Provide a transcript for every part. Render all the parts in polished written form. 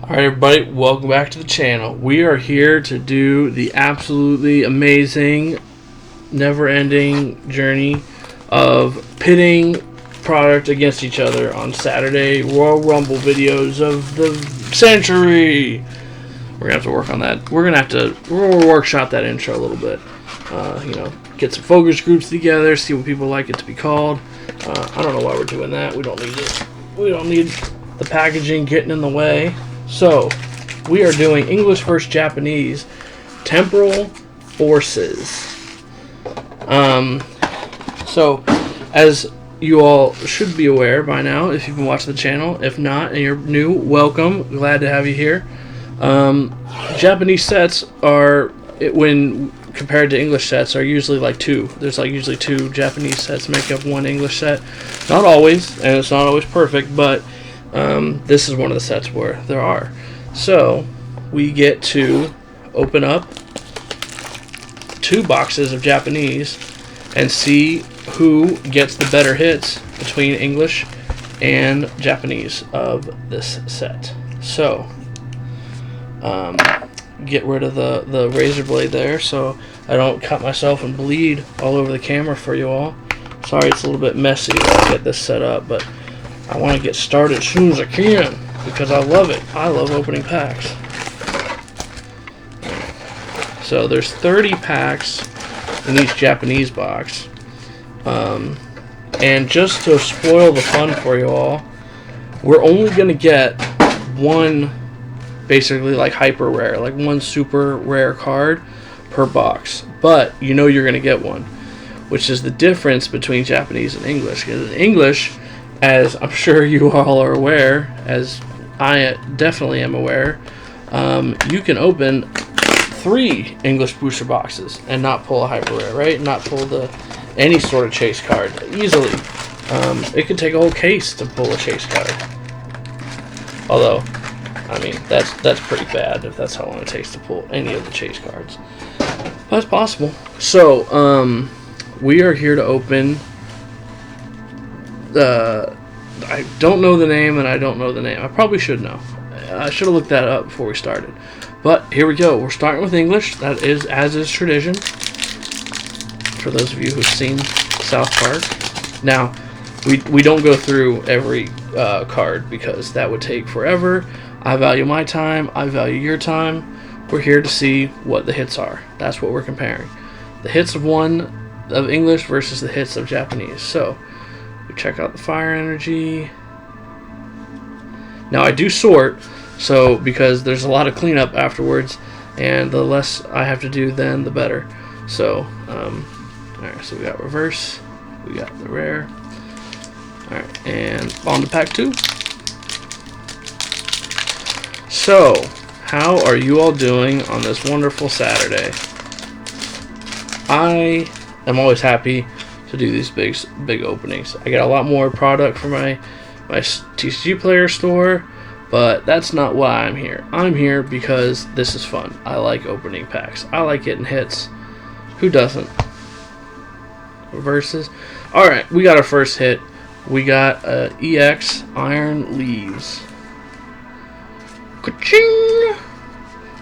Alright everybody, welcome back to the channel. We are here to do the absolutely amazing, never-ending journey of pitting product against each other on Saturday Royal Rumble videos of the century. We're going to have to work on that. We're going to workshop that intro a little bit. Get some focus groups together, see what people like it to be called. I don't know why we're doing that. We don't need it. We don't need the packaging getting in the way. So, we are doing English versus Japanese Temporal Forces. So, as you all should be aware by now, if you've been watching the channel, if not, and you're new, welcome. Glad to have you here. Japanese sets are, when compared to English sets, are usually like two. There's like usually two Japanese sets make up one English set. Not always, and it's not always perfect, but this is one of the sets where there are. So we get to open up two boxes of Japanese and see who gets the better hits between English and Japanese of this set. So get rid of the razor blade there so I don't cut myself and bleed all over the camera for you all. Sorry it's a little bit messy to get this set up, but I want to get started as soon as I can because I love it. I love opening packs. So there's 30 packs in each Japanese box. And just to spoil the fun for you all, we're only going to get one basically like hyper rare, like one super rare card per box. But you know you're going to get one, which is the difference between Japanese and English. Because in English, as I'm sure you all are aware, as I definitely am aware, you can open 3 English booster boxes and not pull a hyper rare, right? Not pull any sort of chase card easily. It could take a whole case to pull a chase card. Although, I mean, that's pretty bad if that's how long it takes to pull any of the chase cards. But it's possible. So, we are here to open. I don't know the name, and I don't know the name. I probably should know. I should have looked that up before we started. But here we go. We're starting with English. That is, as is tradition. For those of you who've seen South Park. Now, we don't go through every card because that would take forever. I value my time. I value your time. We're here to see what the hits are. That's what we're comparing. The hits of English versus the hits of Japanese. So, we check out the fire energy. Now I do sort, so because there's a lot of cleanup afterwards, and the less I have to do then the better. So, alright, so we got reverse, we got the rare. Alright, and on to pack 2. So, how are you all doing on this wonderful Saturday? I am always happy to do these big openings. I get a lot more product for my TCG player store, but that's not why I'm here. I'm here because this is fun. I like opening packs. I like getting hits. Who doesn't? Reverses. Alright, we got our first hit. We got EX Iron Leaves. Ka-ching!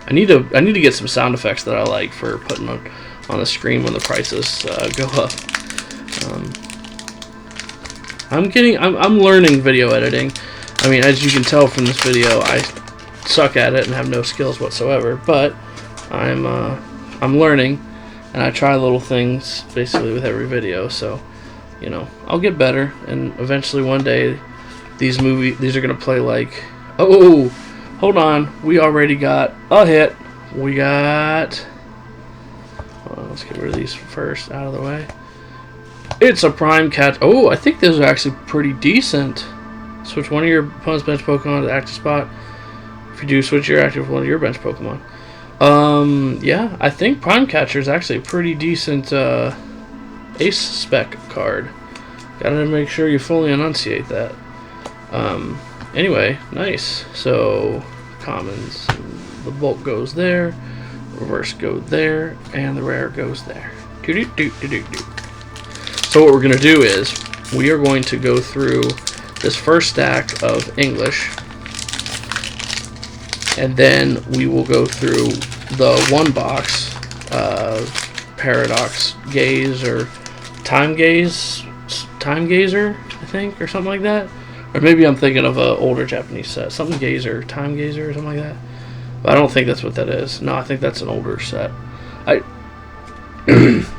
I need to get some sound effects that I like for putting on the screen when the prices go up. I'm learning video editing. I mean, as you can tell from this video, I suck at it and have no skills whatsoever. But I'm learning, and I try little things basically with every video. So, I'll get better, and eventually one day, these are gonna play like. Oh, hold on, we already got a hit. We got. Hold on, let's get rid of these first out of the way. It's a prime catch. Oh, I think those are actually pretty decent. Switch one of your opponent's bench Pokemon to the active spot. If you do, switch your active one of your bench Pokemon. Yeah, I think Prime Catcher is actually a pretty decent ace spec card. Gotta make sure you fully enunciate that. Anyway, nice. So, commons, the bulk goes there, reverse goes there, and the rare goes there. So what we're going to do is, we are going to go through this first stack of English and then we will go through the one box, Paradox Gaze or Time Gazer, I think, or something like that. Or maybe I'm thinking of an older Japanese set, something Gazer, Time Gazer, or something like that. But I don't think that's what that is. No, I think that's an older set.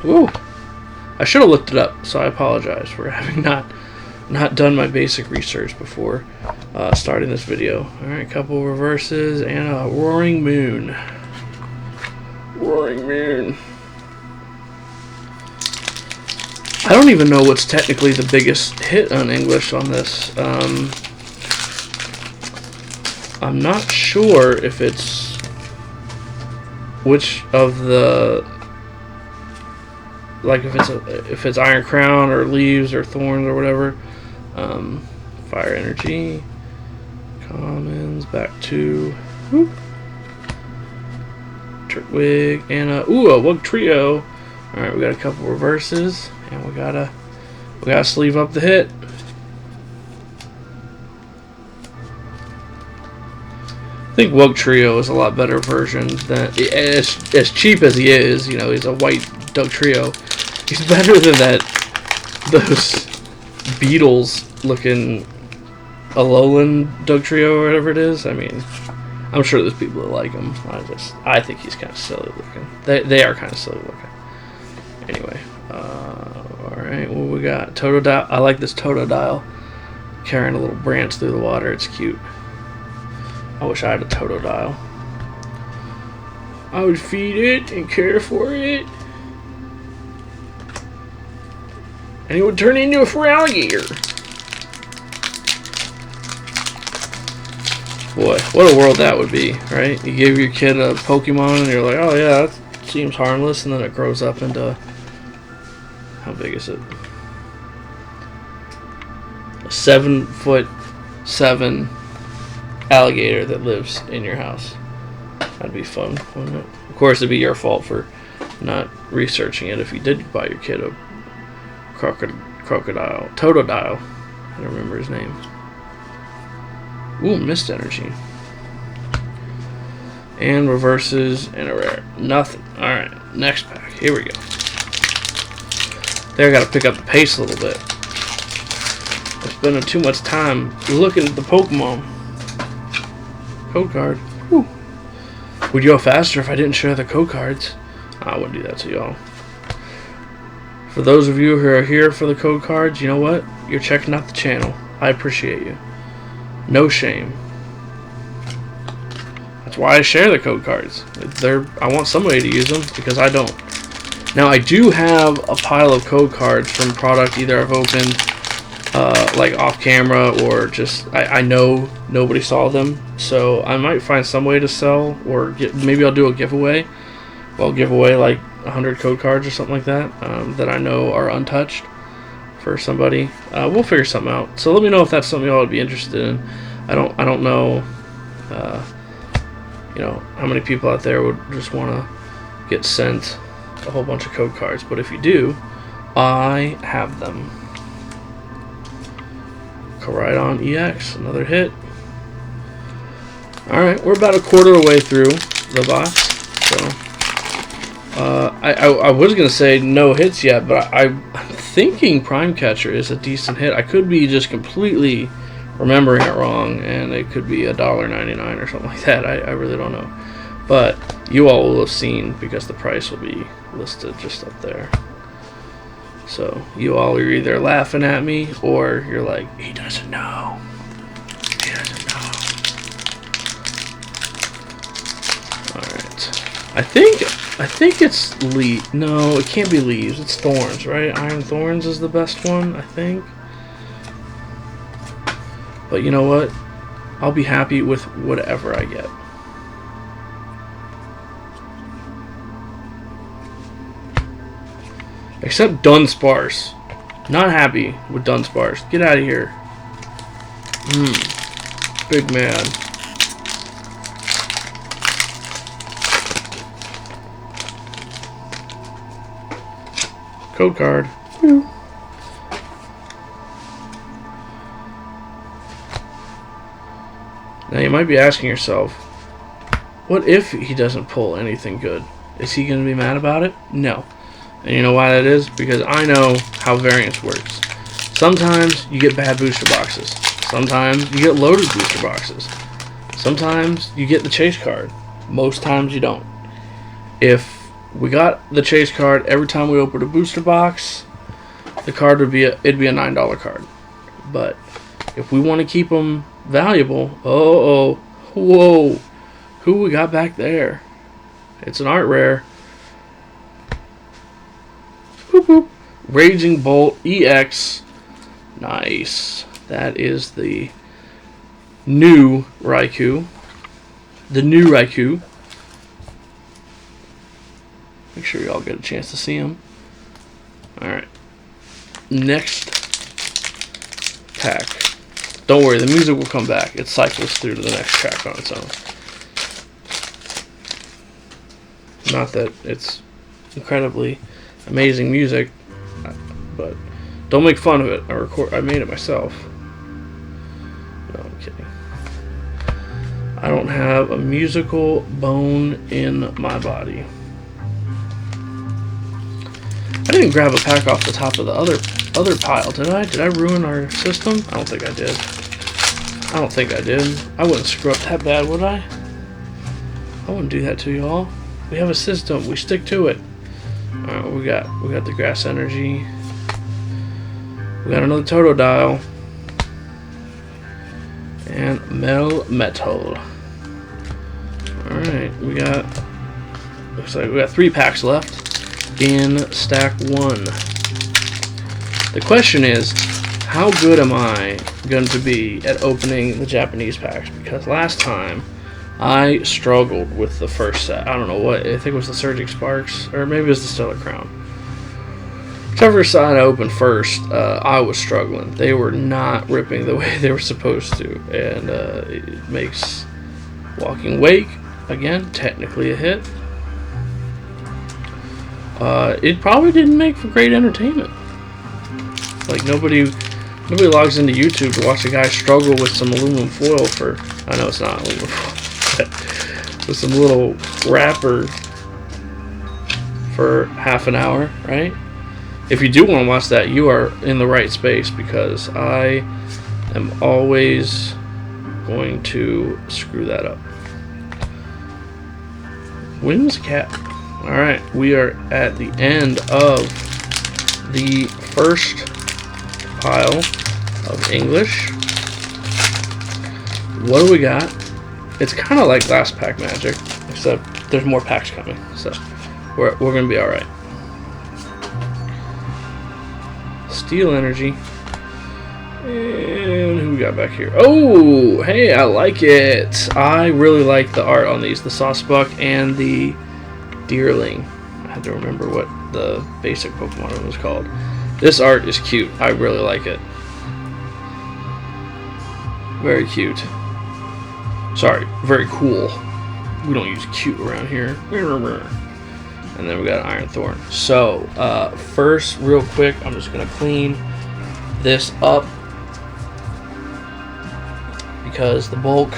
Whoa. I should have looked it up, so I apologize for having not done my basic research before starting this video. Alright, couple reverses and a Roaring Moon. Roaring Moon. I don't even know what's technically the biggest hit on English on this. I'm not sure if it's which of the, like if it's Iron Crown or Leaves or Thorns or whatever. Fire Energy, commons, back to Turtwig, and a Wug Trio. All right, we got a couple reverses, and we gotta sleeve up the hit. I think Wug Trio is a lot better version than, as cheap as he is. You know, he's a white Doug Trio. He's better than those Beatles looking Alolan Doug Trio or whatever it is. I mean, I'm sure there's people that like him. I think he's kind of silly looking. They are kind of silly looking. Anyway, alright, what we got? Totodile. I like this Totodile carrying a little branch through the water. It's cute. I wish I had a Totodile. I would feed it and care for it. And it would turn into a alligator. Boy, what a world that would be, right? You give your kid a Pokemon and you're like, oh yeah, that seems harmless, and then it grows up into, how big is it? A 7'7" alligator that lives in your house. That'd be fun, wouldn't it? Of course, it'd be your fault for not researching it if you did buy your kid a Totodile. I don't remember his name. Ooh, Mist Energy. And reverses and a rare. Nothing. Alright, next pack. Here we go. There, I gotta pick up the pace a little bit. I'm spending too much time looking at the Pokemon. Code card. Whew. Would you go faster if I didn't share the code cards? I wouldn't do that to y'all. For those of you who are here for the code cards, you know what? You're checking out the channel. I appreciate you. No shame. That's why I share the code cards. I want somebody to use them because I don't. Now I do have a pile of code cards from product either I've opened like off camera or just I know nobody saw them, so I might find some way to sell or maybe I'll do a giveaway. I'll give away like 100 code cards or something like that that I know are untouched for somebody. We'll figure something out. So let me know if that's something y'all would be interested in. I don't know, you know, how many people out there would just want to get sent a whole bunch of code cards. But if you do, I have them. Koraidon EX, another hit. All right, we're about a quarter of the way through the box. So I was gonna say no hits yet, but I'm thinking Prime Catcher is a decent hit. I could be just completely remembering it wrong, and it could be $1.99 or something like that. I really don't know, but you all will have seen because the price will be listed just up there. So you all are either laughing at me or you're like, he doesn't know. He doesn't know. Alright. I think it's no, it can't be Leaves. It's Thorns, right? Iron Thorns is the best one, I think. But you know what? I'll be happy with whatever I get. Except Dunsparce. Not happy with Dunsparce. Get out of here. Big man. Code card. Woo. Now you might be asking yourself, What if he doesn't pull anything good? Is he going to be mad about it? No. And you know why that is? Because I know how variance works. Sometimes you get bad booster boxes. Sometimes you get loaded booster boxes. Sometimes you get the chase card. Most times you don't. If we got the chase card every time we opened a booster box, the card would be it'd be a $9 card. But if we want to keep them valuable, whoa, who we got back there? It's an art rare. Boop, boop. Raging Bolt EX. Nice. That is the new Raikou. The new Raikou. Make sure y'all get a chance to see him. Alright. Next pack. Don't worry, the music will come back. It cycles through to the next track on its own. Not that it's incredibly amazing music, but don't make fun of it. I made it myself. No, I'm kidding. I don't have a musical bone in my body. I didn't grab a pack off the top of the other pile, did I? Did I ruin our system? I don't think I did. I don't think I did. I wouldn't screw up that bad, would I? I wouldn't do that to y'all. We have a system. We stick to it. Alright, we got the Grass Energy. We got another Totodile. And Metal. Alright, looks like we got 3 packs left in stack 1. The question is, how good am I going to be at opening the Japanese packs? Because last time I struggled with the first set. I don't know what, I think it was the Surging Sparks, or maybe it was the Stellar Crown. Whichever side I opened first, I was struggling. They were not ripping the way they were supposed to, and it makes Walking Wake, again, technically a hit. It probably didn't make for great entertainment. Like, nobody logs into YouTube to watch a guy struggle with some aluminum foil for, I know it's not aluminum foil, but with some little wrapper for half an hour, right? If you do want to watch that, you are in the right space, because I am always going to screw that up. Wins cap. Alright, we are at the end of the first pile of English. What do we got? It's kind of like last pack magic, except there's more packs coming, so we're going to be alright. Steel Energy. And who we got back here? Oh, hey, I like it. I really like the art on these, the Sawsbuck and the Deerling. I had to remember what the basic Pokemon was called. This art is cute. I really like it. Very cute. Sorry, very cool. We don't use cute around here. And then we got Iron Thorn. So, first, real quick, I'm just going to clean this up, because the bulk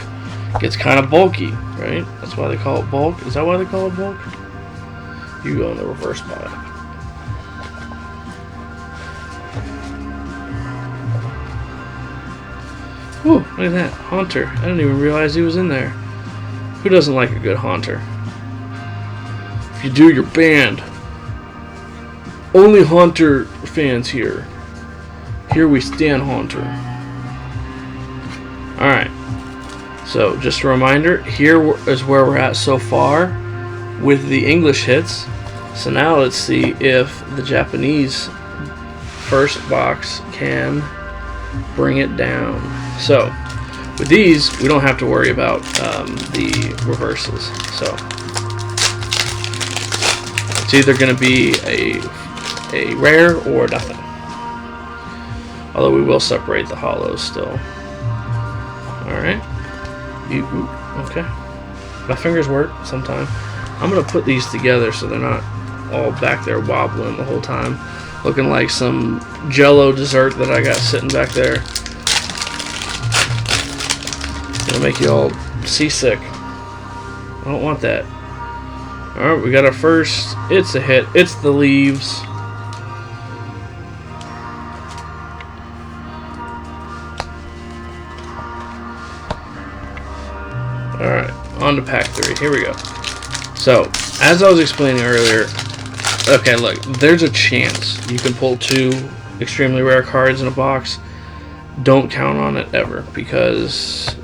gets kind of bulky, right? That's why they call it bulk. Is that why they call it bulk? You go in the reverse pile. Whoa, look at that. Haunter. I didn't even realize he was in there. Who doesn't like a good Haunter? If you do, you're banned. Only Haunter fans here. Here we stand, Haunter. Alright. So, just a reminder, here is where we're at so far with the English hits. So now let's see if the Japanese first box can bring it down. So, with these, we don't have to worry about the reverses. So, it's either going to be a rare or nothing. Although we will separate the hollows still. Alright. Okay. My fingers work sometimes. I'm going to put these together so they're not all back there wobbling the whole time, looking like some Jello dessert that I got sitting back there. Gonna make you all seasick. don't want that. Alright, we got our first. It's a hit. It's the leaves. Alright, on to pack 3. Here we go. So, as I was explaining earlier, okay, look, there's a chance you can pull 2 extremely rare cards in a box. Don't count on it ever, because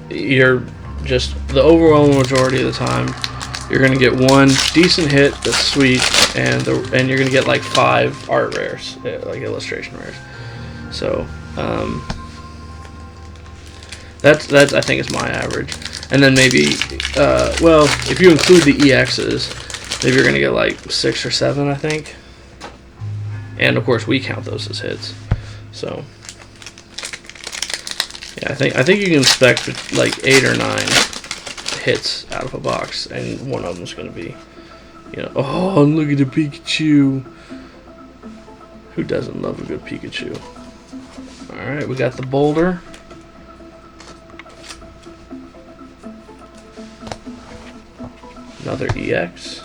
you're just, the overwhelming majority of the time, you're going to get 1 decent hit that's sweet, and you're going to get like 5 art rares, like illustration rares. So, that's I think is my average. And then maybe, well, if you include the EXs, maybe you're going to get like 6 or 7, I think. And of course, we count those as hits. So, yeah, I think you can expect like 8 or 9 hits out of a box, and one of them is going to be, you know, oh, look at the Pikachu. Who doesn't love a good Pikachu? All right, we got the boulder. Another EX.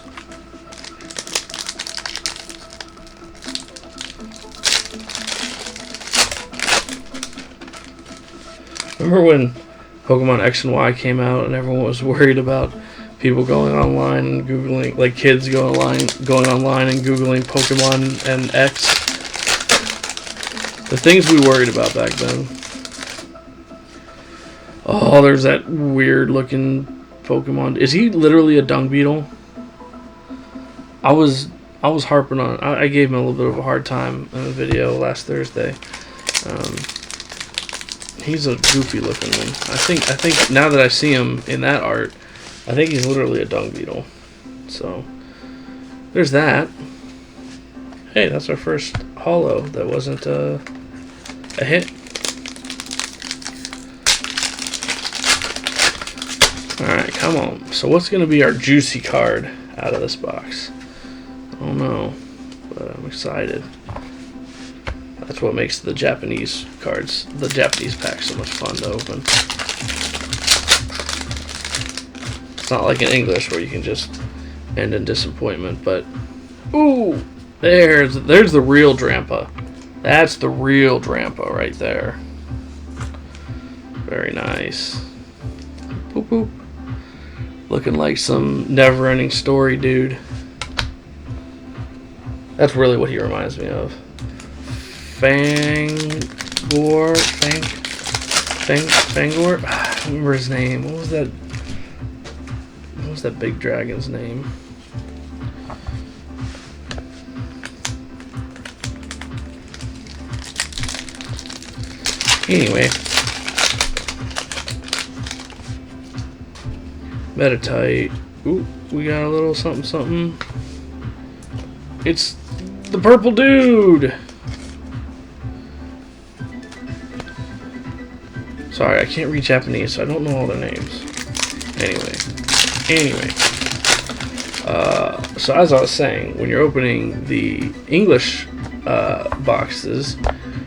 Remember when Pokemon X and Y came out and everyone was worried about people going online and Googling, like kids going online and Googling Pokemon and X? The things we worried about back then. Oh, there's that weird looking Pokemon. Is he literally a dung beetle? I was harping on. I gave him a little bit of a hard time in the video last Thursday. He's a goofy looking one. I think now that I see him in that art, I think he's literally a dung beetle. So there's that. Hey, that's our first holo that wasn't a hit. Alright, come on. So what's going to be our juicy card out of this box? I don't know, but I'm excited. That's what makes the Japanese cards, the Japanese packs, so much fun to open. It's not like in English where you can just end in disappointment, but ooh, there's the real Drampa. That's the real Drampa right there. Very nice. Boop boop. Looking like some never-ending story dude. That's really what he reminds me of. Fangor? Fangor? I don't remember his name. What was that big dragon's name? Anyway. Metatite. Ooh, we got a little something. It's the purple dude! Sorry, I can't read Japanese, so I don't know all their names. Anyway. So as I was saying, when you're opening the English boxes,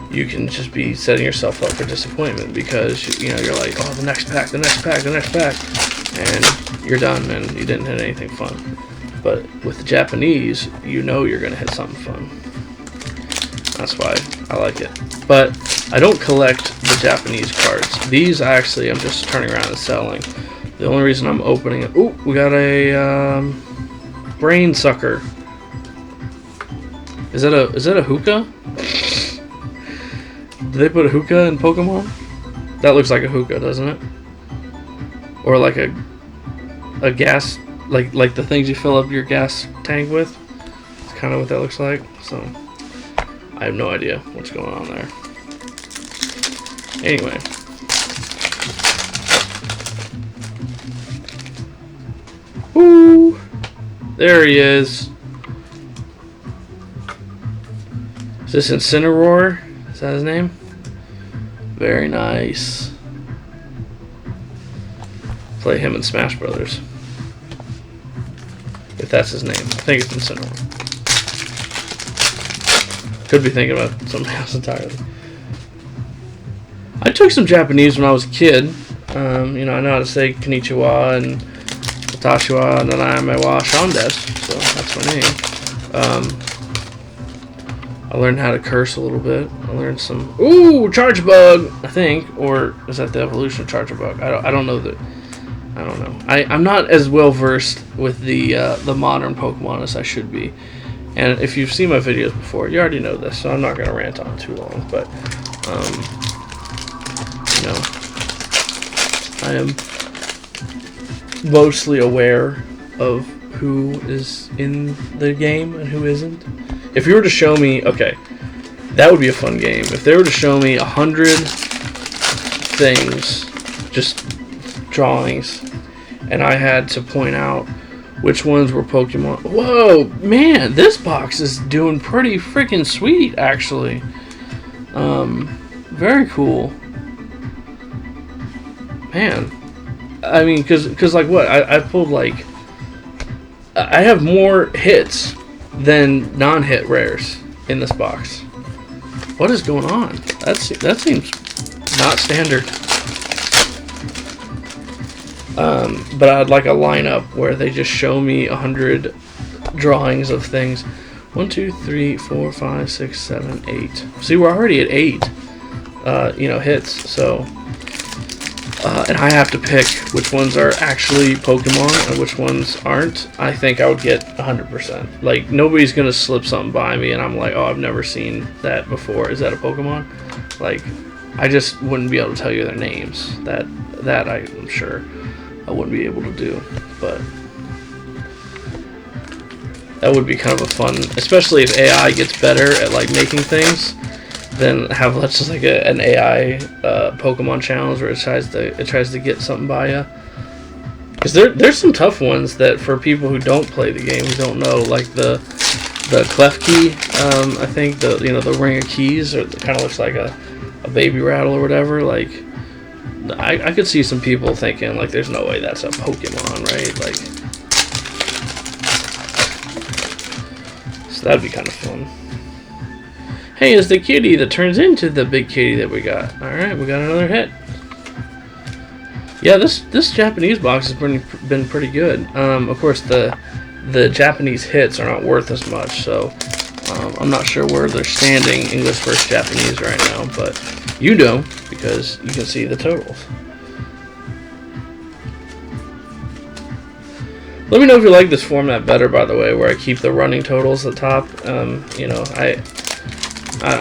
you can just be setting yourself up for disappointment because you're like, oh, the next pack, and you're done and you didn't hit anything fun. But with the Japanese, you know you're gonna hit something fun. That's why I like it. But I don't collect the Japanese cards. These actually I'm just turning around and selling. The only reason I'm opening it. Ooh, we got a brain sucker. Is that a hookah? Did they put a hookah in Pokemon? That looks like a hookah, doesn't it? Or like a gas, like the things you fill up your gas tank with. It's kind of what that looks like. So I have no idea what's going on there. Anyway. Woo! There he is. Is this Incineroar? Is that his name? Very nice. Play him in Smash Brothers. If that's his name. I think it's Incineroar. Could be thinking about something else entirely. I took some Japanese when I was a kid. I know how to say konnichiwa and Watashi wa Nanaime wa Shandesu, so that's my name. I learned how to curse a little bit. I learned some... Ooh, Charge Bug, I think. Or is that the evolution of Charge Bug? I don't know that... I don't know. I'm not as well versed with the modern Pokemon as I should be. And if you've seen my videos before, you already know this, so I'm not going to rant on too long. But, you know, I am mostly aware of who is in the game and who isn't. If you were to show me, okay, that would be a fun game. If they were to show me 100 things, just drawings, and I had to point out which ones were Pokemon. Whoa, man, this box is doing pretty freaking sweet, actually. Very cool. Man, I mean, cause like what? I pulled like, I have more hits than non-hit rares in this box. What is going on? That seems not standard. But I'd like a lineup where they just show me 100 drawings of things. 1, 2, 3, 4, 5, 6, 7, 8. See, we're already at 8. You know, hits. So, and I have to pick which ones are actually Pokemon and which ones aren't. I think I would get 100%. Like, nobody's gonna slip something by me, and I'm like, oh, I've never seen that before. Is that a Pokemon? Like, I just wouldn't be able to tell you their names. That I'm sure I wouldn't be able to do, but that would be kind of a fun, especially if AI gets better at like making things, then have just like an AI Pokemon challenge where it tries to get something by you. Because there's some tough ones that for people who don't play the game, who don't know, like the Klefki, I think the Ring of Keys, or it kind of looks like a baby rattle or whatever, like. I could see some people thinking, like, there's no way that's a Pokemon, right? Like, so that'd be kind of fun. Hey, it's the kitty that turns into the big kitty that we got. Alright, we got another hit. Yeah, this Japanese box has been pretty good. Of course, the Japanese hits are not worth as much, so I'm not sure where they're standing English versus Japanese right now, but you know, because you can see the totals. Let me know if you like this format better, by the way, where I keep the running totals at the top. You know, I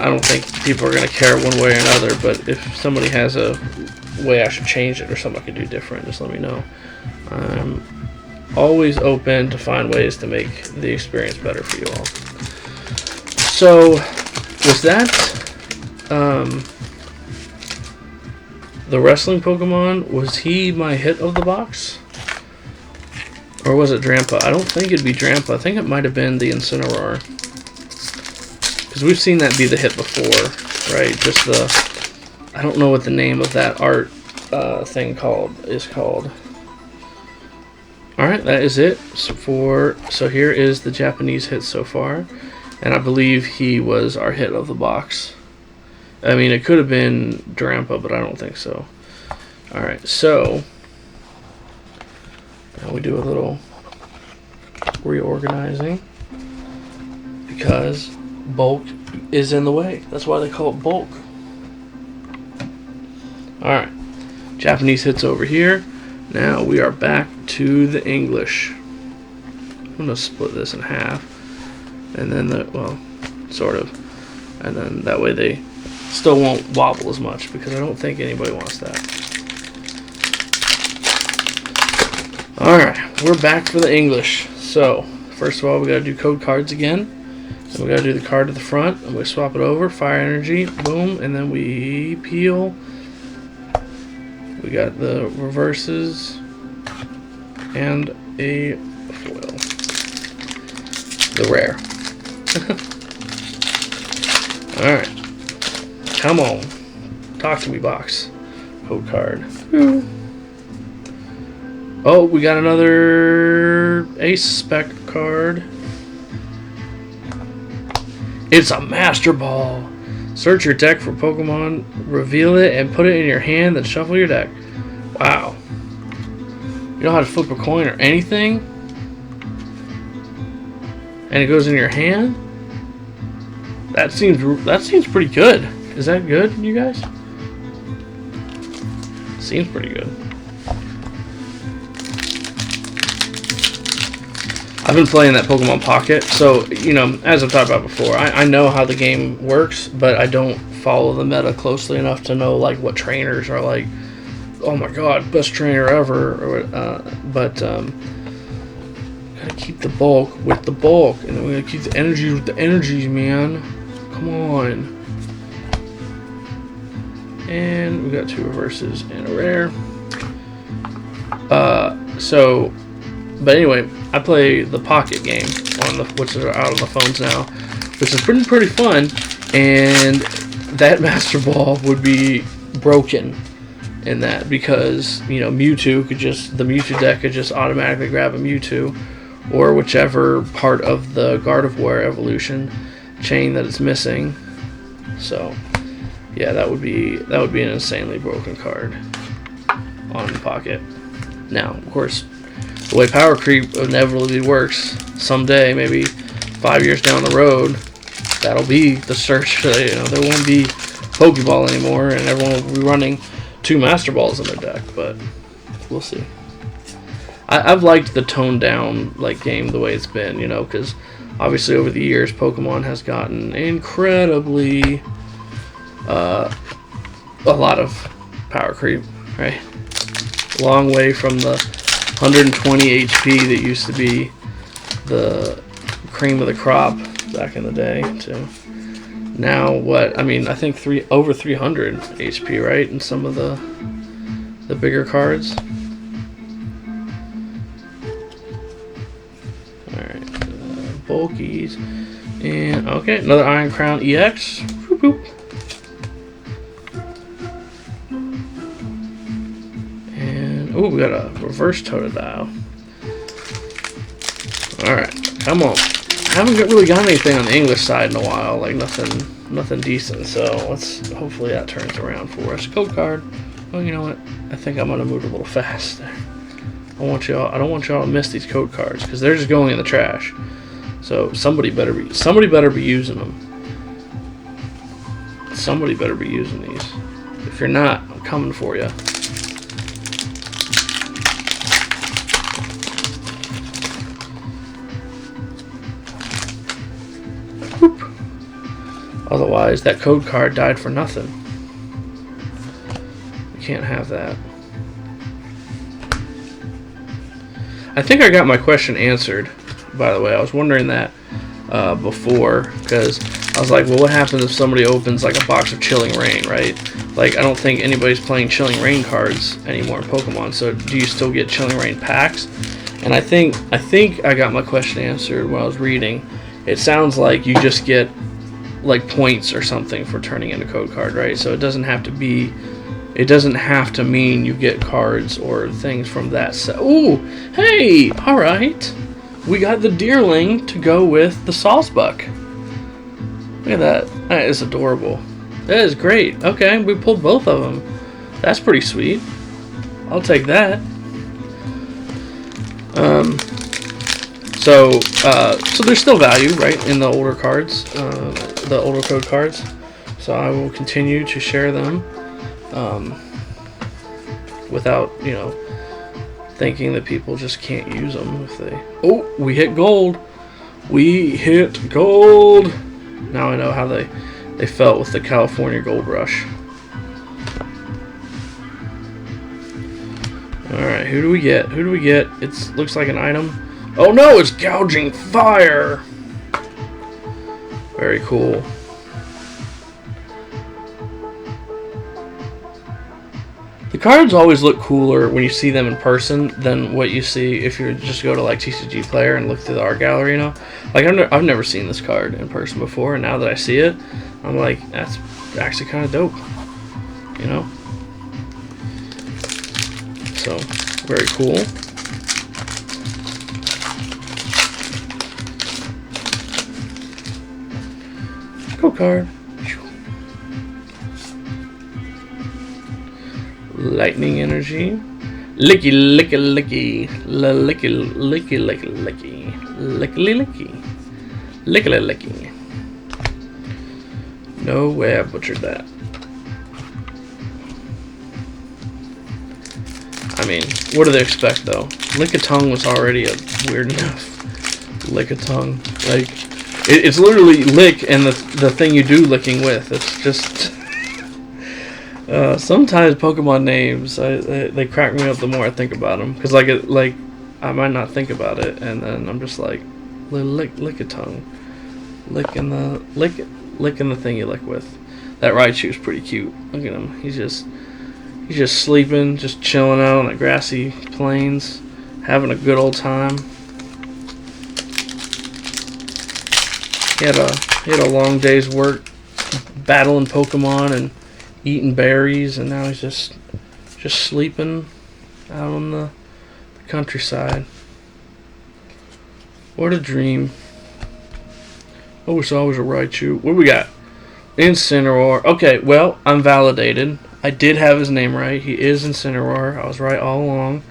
don't think people are going to care one way or another, but if somebody has a way I should change it or something I could do different, just let me know. I'm always open to find ways to make the experience better for you all. So, was that the wrestling Pokemon? Was he my hit of the box? Or was it Drampa? I don't think it'd be Drampa. I think it might have been the Incineroar. Because we've seen that be the hit before, right? Just the... I don't know what the name of that art thing is called. Alright, that is it. So here is the Japanese hit so far. And I believe he was our hit of the box. I mean, it could have been Drampa, but I don't think so. Alright, so... now we do a little reorganizing. Because bulk is in the way. That's why they call it bulk. Alright. Japanese hits over here. Now we are back to the English. I'm going to split this in half. And then well, sort of. And then that way they still won't wobble as much, because I don't think anybody wants that. Alright, we're back for the English. So, first of all, we got to do code cards again. And we got to do the card to the front, and we swap it over. Fire energy, boom, and then we peel. We got the reverses and a foil. The rare. Alright. Come on. Talk to me, box. Code card. Ooh. Oh, we got another Ace Spec card. It's a Master Ball. Search your deck for Pokemon, reveal it, and put it in your hand, then shuffle your deck. Wow. You know how to flip a coin or anything, and it goes in your hand. That seems pretty good. Is that good, you guys? Seems pretty good. I've been playing that Pokemon Pocket, so, you know, as I've talked about before, I know how the game works, but I don't follow the meta closely enough to know, like, what trainers are like, oh my god, best trainer ever, but gotta keep the bulk with the bulk, and then we're gonna keep the energy with the energies, man. Come on. And we got 2 reverses and a rare. But anyway, I play the Pocket game on which is out on the phones now, which has been pretty fun. And that Master Ball would be broken in that because, you know, the Mewtwo deck could just automatically grab a Mewtwo, or whichever part of the Gardevoir evolution chain that it's missing. So yeah, that would be an insanely broken card on the Pocket. Now, of course, the way power creep inevitably works, someday, maybe 5 years down the road, that'll be the search. You know, there won't be Pokeball anymore, and everyone will be running 2 Master Balls in their deck. But we'll see. I've liked the toned down game the way it's been, you know, because obviously over the years Pokemon has gotten incredibly a lot of power creep, right? Long way from the 120 HP that used to be the cream of the crop back in the day to now what? I mean, I think over 300 HP, right? In some of the bigger cards. All right, bulkies, and okay, another Iron Crown EX. Boop, boop. Oh, we got a reverse Totodile. Alright, come on. I haven't really got anything on the English side in a while, like nothing decent, so hopefully that turns around for us. Code card. Oh, you know what? I think I'm gonna move a little fast there. I don't want y'all to miss these code cards, because they're just going in the trash. So somebody better be using them. Somebody better be using these. If you're not, I'm coming for you. Otherwise, that code card died for nothing. We can't have that. I think I got my question answered, by the way. I was wondering that before, because I was like, well, what happens if somebody opens like a box of Chilling Reign, right? Like, I don't think anybody's playing Chilling Reign cards anymore in Pokemon, so do you still get Chilling Reign packs? And I think I got my question answered when I was reading. It sounds like you just get like points or something for turning in a code card, right? So it doesn't have to mean you get cards or things from that set. Ooh, hey, all right, we got the Deerling to go with the Sawsbuck. Look at that. That is adorable. That is great. Okay, we pulled both of them. That's pretty sweet. I'll take that. So there's still value, right, in the older cards, the older code cards. So I will continue to share them without, you know, thinking that people just can't use them if they... Oh, we hit gold. We hit gold. Now I know how they felt with the California Gold Rush. Alright, who do we get? Who do we get? It looks like an item. Oh no, it's Gouging Fire! Very cool. The cards always look cooler when you see them in person than what you see if you just go to like TCG Player and look through the art gallery, you know? Like, I've never seen this card in person before, and now that I see it, I'm like, that's actually kind of dope, you know? So, very cool. Go card. Lightning Energy. Licky, licky, licky. Licky, licky, licky, licky. Licky, licky. Licky, licky. No way I butchered that. I mean, what do they expect, though? Lick a tongue was already a weird enough. Lick a tongue. Like, it's literally lick and the thing you do licking with. It's just... sometimes Pokemon names, they crack me up the more I think about them. Because, like, I might not think about it, and then I'm just like, lick a tongue. Licking the thing you lick with. That Raichu's pretty cute. Look at him. He's just sleeping, just chilling out on the grassy plains, having a good old time. He had a long day's work battling Pokemon and eating berries, and now he's just sleeping out on the countryside. What a dream. Oh, it's always a Raichu. What do we got? Incineroar. Okay, well, I'm validated. I did have his name right. He is Incineroar. I was right all along.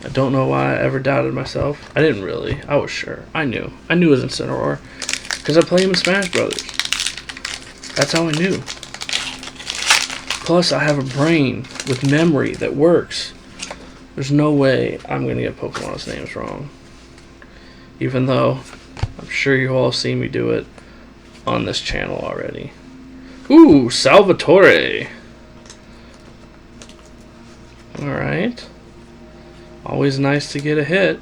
I don't know why I ever doubted myself. I didn't really. I was sure. I knew. I knew it was Incineroar. Because I play him in Smash Brothers. That's how I knew. Plus, I have a brain with memory that works. There's no way I'm going to get Pokemon's names wrong. Even though I'm sure you all seen me do it on this channel already. Ooh, Salvatore. Alright. Always nice to get a hit.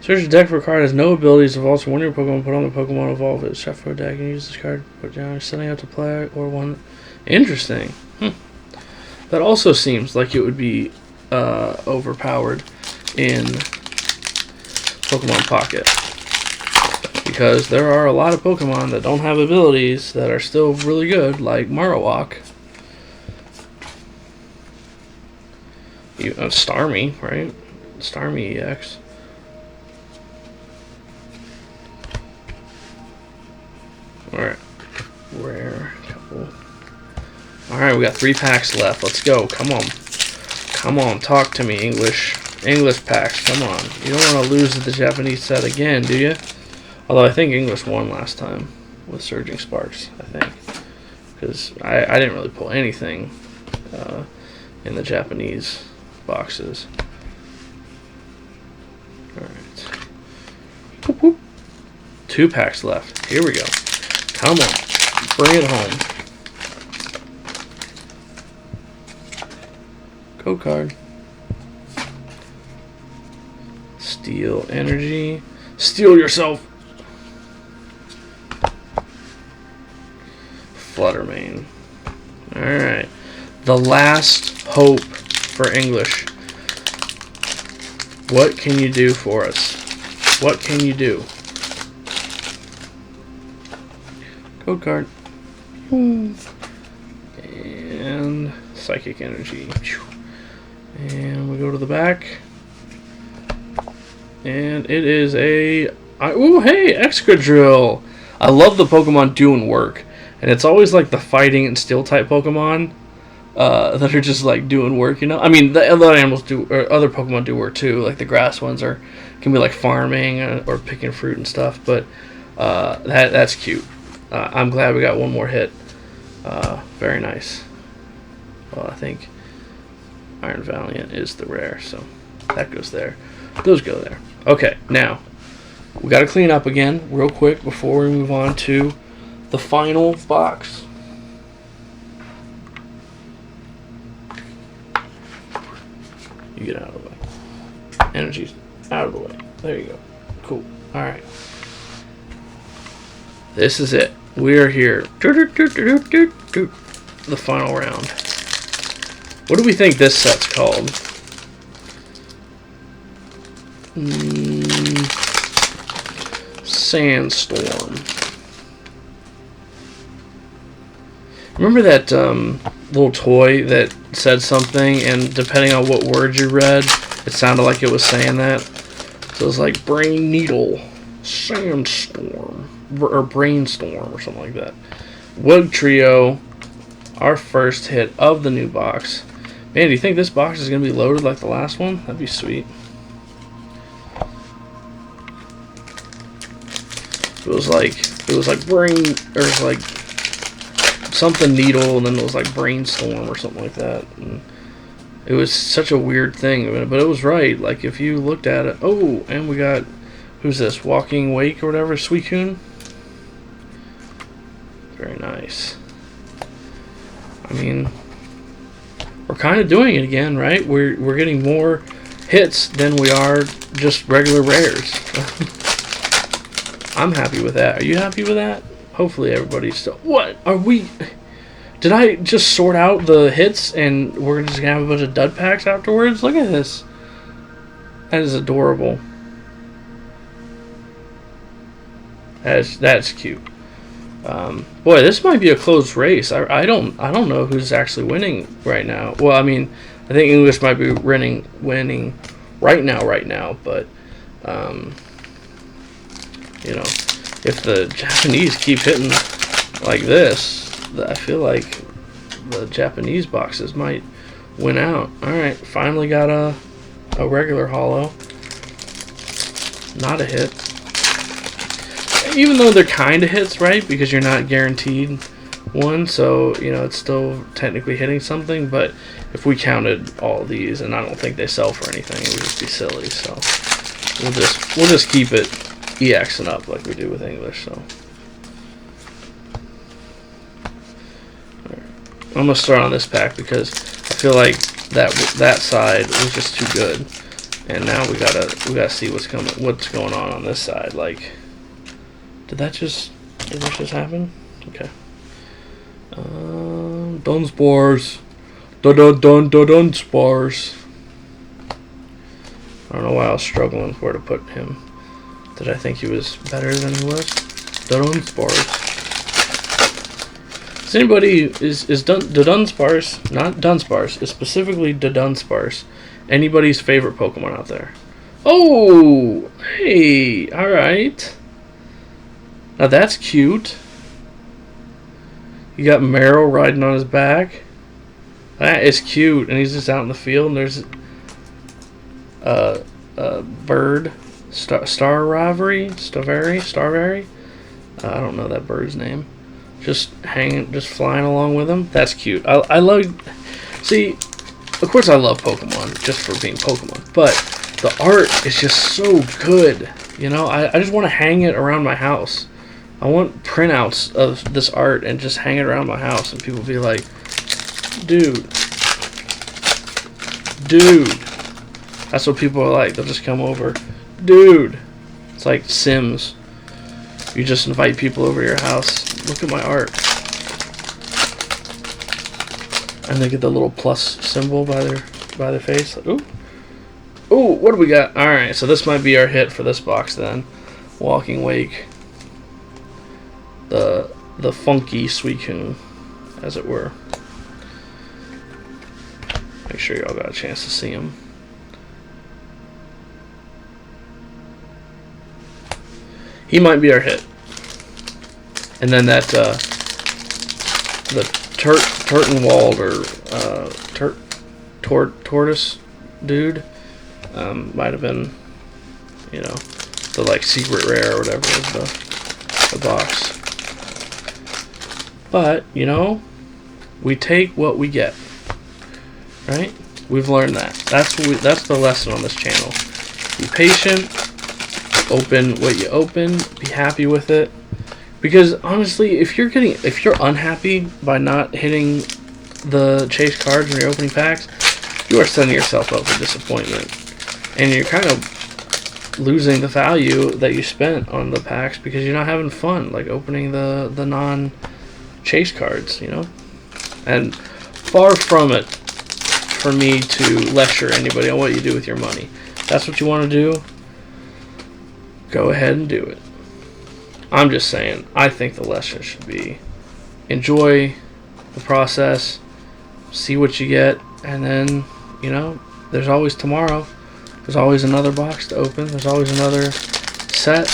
Search the deck for a card that has no abilities. Evolve to one of your Pokemon. Put on the Pokemon. Evolve it. Shuffle a deck and use this card. Put down. Sending out to play or one. Interesting. That also seems like it would be overpowered in Pokemon Pocket. Because there are a lot of Pokemon that don't have abilities that are still really good, like Marowak. Starmie, right? Starmie EX. Alright. Rare. Couple. Alright, we got 3 packs left. Let's go. Come on. Come on. Talk to me, English. English packs. Come on. You don't want to lose to the Japanese set again, do you? Although I think English won last time with Surging Sparks, I think. Because I didn't really pull anything in the Japanese boxes. Alright. Whoop, whoop. 2 packs left. Here we go. Come on. Bring it home. Code card. Steel Energy. Steal yourself. Fluttermane. Alright. The last hope for English. What can you do for us? What can you do? Code card. And Psychic Energy. And we go to the back. And it is a... ooh, hey, Excadrill! I love the Pokemon doing work. And it's always like the fighting and steel type Pokemon that are just like doing work, you know? I mean, the other animals do, or other Pokemon do work too. Like the grass ones can be like farming or picking fruit and stuff. But that's cute. I'm glad we got one more hit. Very nice. Well, I think Iron Valiant is the rare, so that goes there. Those go there. Okay, now we got to clean up again real quick before we move on to the final box. You get out of the way. Energy's out of the way. There you go. Cool. All right. This is it. We are here. The final round. What do we think this set's called? Sandstorm. Remember that little toy that said something, and depending on what word you read, it sounded like it was saying that? So it was like Brain Needle, Sandstorm, or Brainstorm, or something like that. Wood Trio, our first hit of the new box. Man, do you think this box is gonna be loaded like the last one? That'd be sweet. It was like brain, or it was like something needle, and then it was like brainstorm or something like that. And it was such a weird thing, but it was right. Like if you looked at it, oh, and we got, who's this? Walking Wake or whatever, Suicune. Very nice. I mean, we're kind of doing it again, right? We're getting more hits than we are just regular rares. I'm happy with that. Are you happy with that? Hopefully everybody's still... What? Are we... Did I just sort out the hits and we're just going to have a bunch of dud packs afterwards? Look at this. That is adorable. That's cute. Boy, this might be a close race. I don't know who's actually winning right now. Well, I mean, I think English might be winning right now, but... you know, if the Japanese keep hitting like this, I feel like the Japanese boxes might win out. Alright, finally got a regular holo. Not a hit. Even though they're kind of hits, right? Because you're not guaranteed one, so, you know, it's still technically hitting something, but if we counted all these, and I don't think they sell for anything, it would just be silly, so we'll just keep it EXing up like we do with English. So I'm gonna start on this pack because I feel like that side was just too good, and now we gotta see what's going on this side. Like, did this just happen? Okay. Dunsparce. Dunsparce. I don't know why I was struggling where to put him. Did I think he was better than he was? Dunsparce. Is anybody Dunsparce, not Dunsparce, is specifically Dunsparce, anybody's favorite Pokemon out there? Oh, hey, all right. Now that's cute. You got Meryl riding on his back. That is cute, and he's just out in the field, and there's a bird. Starberry. I don't know that bird's name. Just flying along with him. That's cute. I love. See, of course I love Pokemon just for being Pokemon, but the art is just so good. You know, I just want to hang it around my house. I want printouts of this art and just hang it around my house, and people be like, dude. That's what people are like. They'll just come over. Dude, it's like Sims. You just invite people over your house. Look at my art, and they get the little plus symbol by their face. Ooh, what do we got? All right, so this might be our hit for this box then. Walking Wake, the funky Suicune, as it were. Make sure y'all got a chance to see him. He might be our hit. And then that, the Turtenwald or Tortoise dude might have been, you know, the like secret rare or whatever of the box. But, you know, we take what we get. Right? We've learned that. That's the lesson on this channel. Be patient. Open what you open. Be happy with it. Because honestly, if you're unhappy by not hitting the chase cards when you're opening packs, you are setting yourself up for disappointment, and you're kind of losing the value that you spent on the packs because you're not having fun, like opening the non-chase cards, you know. And far from it for me to lecture anybody on what you do with your money. If that's what you want to do, go ahead and do it. I'm just saying, I think the lesson should be enjoy the process, see what you get, and then, you know, there's always tomorrow. There's always another box to open. There's always another set.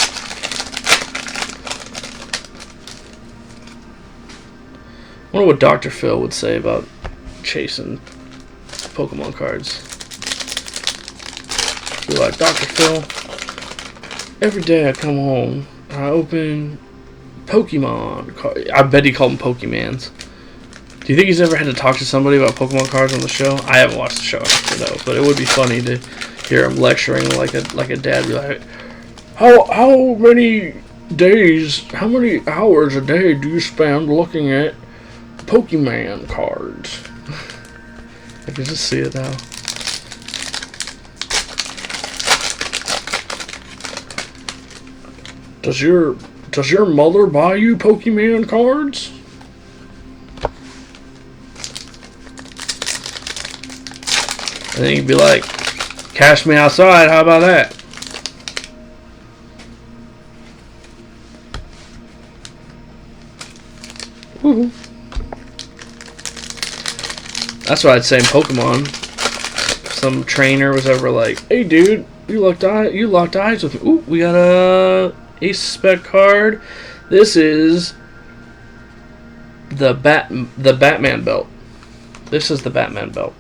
wonder what Dr. Phil would say about chasing Pokemon cards. Be like, Dr. Phil, every day I come home, I open Pokemon cards. I bet he called them Pokemans. Do you think he's ever had to talk to somebody about Pokemon cards on the show? I haven't watched the show, though, but it would be funny to hear him lecturing like a dad. Be like, how many days, how many hours a day do you spend looking at Pokemon cards? I can just see it now. Does your mother buy you Pokemon cards? And then you'd be like, cash me outside, how about that? Woohoo. That's what I'd say in Pokemon. If some trainer was ever like, hey dude, you locked eyes with me. Ooh, we got a Ace Spec card. This is the Batman belt. This is the Batman belt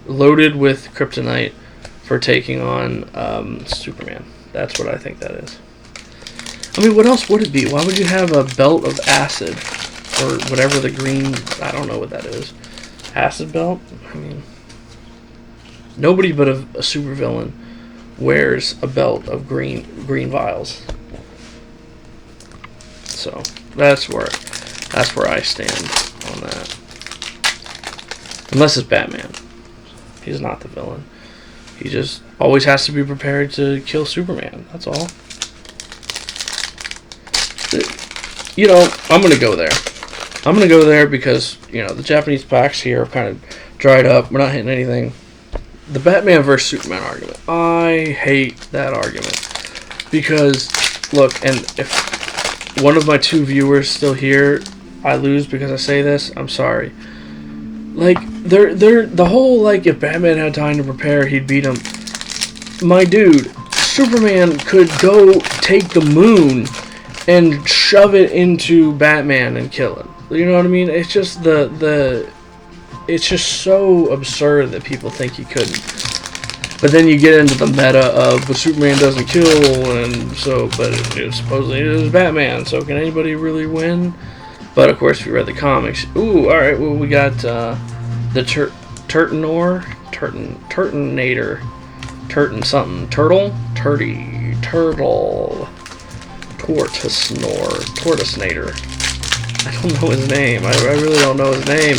loaded with kryptonite for taking on Superman. That's what I think that is. I mean, what else would it be? Why would you have a belt of acid or whatever the green? I don't know what that is. Acid belt. I mean, nobody but a supervillain wears a belt of green vials. So that's where I stand on that. Unless it's Batman. He's not the villain. He just always has to be prepared to kill Superman. That's all. You know, I'm going to go there. I'm going to go there because, you know, the Japanese packs here are kind of dried up. We're not hitting anything. The Batman vs. Superman argument. I hate that argument. Because, look, and if one of my 2 viewers still here, I lose because I say this, I'm sorry. Like, the whole, like, if Batman had time to prepare, he'd beat him. My dude, Superman could go take the moon and shove it into Batman and kill him. You know what I mean? It's just it's just so absurd that people think he couldn't. But then you get into the meta of, but Superman doesn't kill, and so, but supposedly it is Batman, so can anybody really win? But of course, if you read the comics, ooh, alright, well, we got the Turtonator, Turton something, Turtle, Tortoisenator. I don't know his name. I really don't know his name.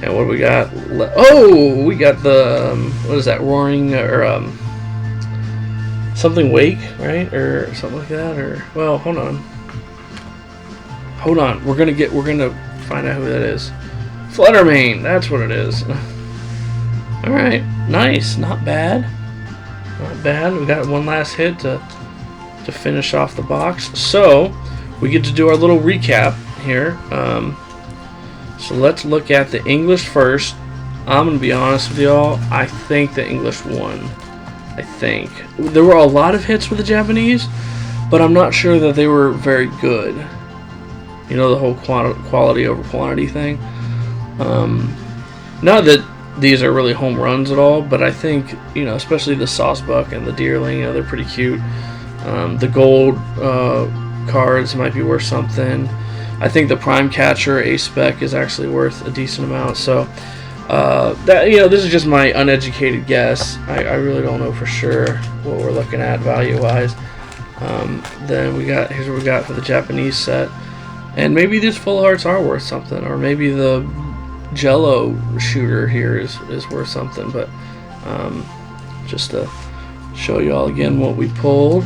And what do we got? Oh, we got the what is that? Roaring or something Wake, right? Or something like that. Or well, hold on. We're gonna find out who that is. Fluttermane. That's what it is. All right, nice. Not bad. Not bad. We got one last hit to finish off the box. So we get to do our little recap here. So let's look at the English first. I'm going to be honest with y'all. I think the English won. I think. There were a lot of hits with the Japanese, but I'm not sure that they were very good. You know, the whole quality over quantity thing. Not that these are really home runs at all, but I think, you know, especially the Saucebuck and the Deerling, you know, they're pretty cute. The gold cards might be worth something. I think the Prime Catcher Ace Spec is actually worth a decent amount. So that, you know, this is just my uneducated guess. I really don't know for sure what we're looking at value wise. Then here's what we got for the Japanese set, and maybe these full hearts are worth something, or maybe the Jello shooter here is worth something. But just to show you all again what we pulled.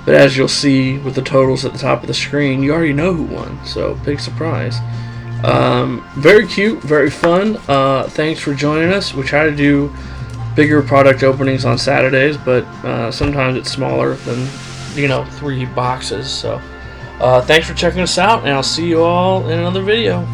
But as you'll see with the totals at the top of the screen, you already know who won, so big surprise. Very cute, very fun. Thanks for joining us. We try to do bigger product openings on Saturdays, but sometimes it's smaller than, you know, 3 boxes. So thanks for checking us out, and I'll see you all in another video.